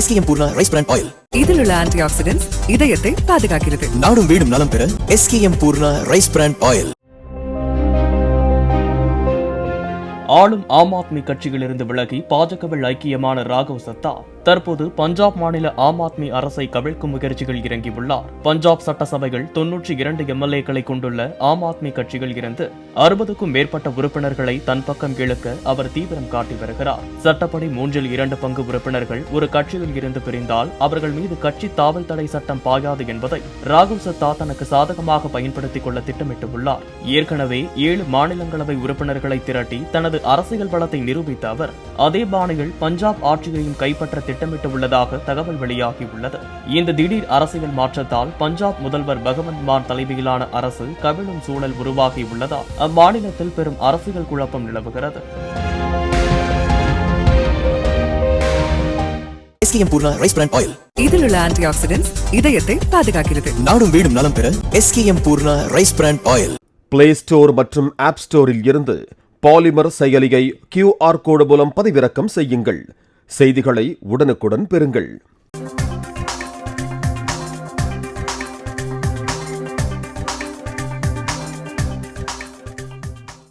SKM Poorna rice bran oil. இதில் உள்ள anti oxidants இதயத்தை பாதுகாக்கிறது. நாடும் வீடும் நலம் பெற SKM Poorna rice bran oil. ஆளும் ஆம் ஆத்மி கட்சியிலிருந்து விலகி பாஜகவில் ஐக்கியமான ராகவ் சத்தா தற்போது பஞ்சாப் மாநில ஆம் ஆத்மி அரசை கவிழ்க்கும் முயற்சிகள் இறங்கியுள்ளார். பஞ்சாப் சட்டசபைகள் 92 MLA-க்களை கொண்டுள்ள ஆம் ஆத்மி கட்சியில் இருந்து 60க்கும் மேற்பட்ட உறுப்பினர்களை தன் பக்கம் இழுக்க அவர் தீவிரம் காட்டி வருகிறார். சட்டப்படி 2 பங்கு உறுப்பினர்கள் ஒரு கட்சியில் இருந்து பிரிந்தால் அவர்கள் மீது கட்சி தாவல் தடை சட்டம் பாயாது என்பதை ராகவ் சத்தா தனக்கு சாதகமாக பயன்படுத்திக் கொள்ள திட்டமிட்டுள்ளார். ஏற்கனவே 7 மாநிலங்களவை உறுப்பினர்களை திரட்டி தனது அரசியல் பலத்தை நிரூபித்த அவர் அதே பாணியில் பஞ்சாப் ஆட்சியையும் கைப்பற்ற திட்டமிட்டுள்ளதாக தகவல் வெளியாகியுள்ளது. இந்த திடீர் அரசியல் மாற்றத்தால் பஞ்சாப் முதல்வர் பகவந்த் மான் தலைமையிலான அரசு கவிழும் சூழல் உருவாகியுள்ளதால் அம்மாநிலத்தில் பெரும் அரசியல் குழப்பம் நிலவுகிறது. SKM Poorna rice bran oil. இதில் உள்ள ஆன்டி ஆக்சிடென்ட்ஸ் இதயத்தை பாதுகாக்கிறது. நாடும் வீடும் நலம் பெற SKM Poorna rice bran oil. Play store மற்றும் ஆப் ஸ்டோரில் இருந்து பாலிமர் செயலியை QR கோடு மூலம் பதிவிறக்கம் செய்யுங்கள். செய்திகளை உடனுக்குடன் பெறுங்கள்.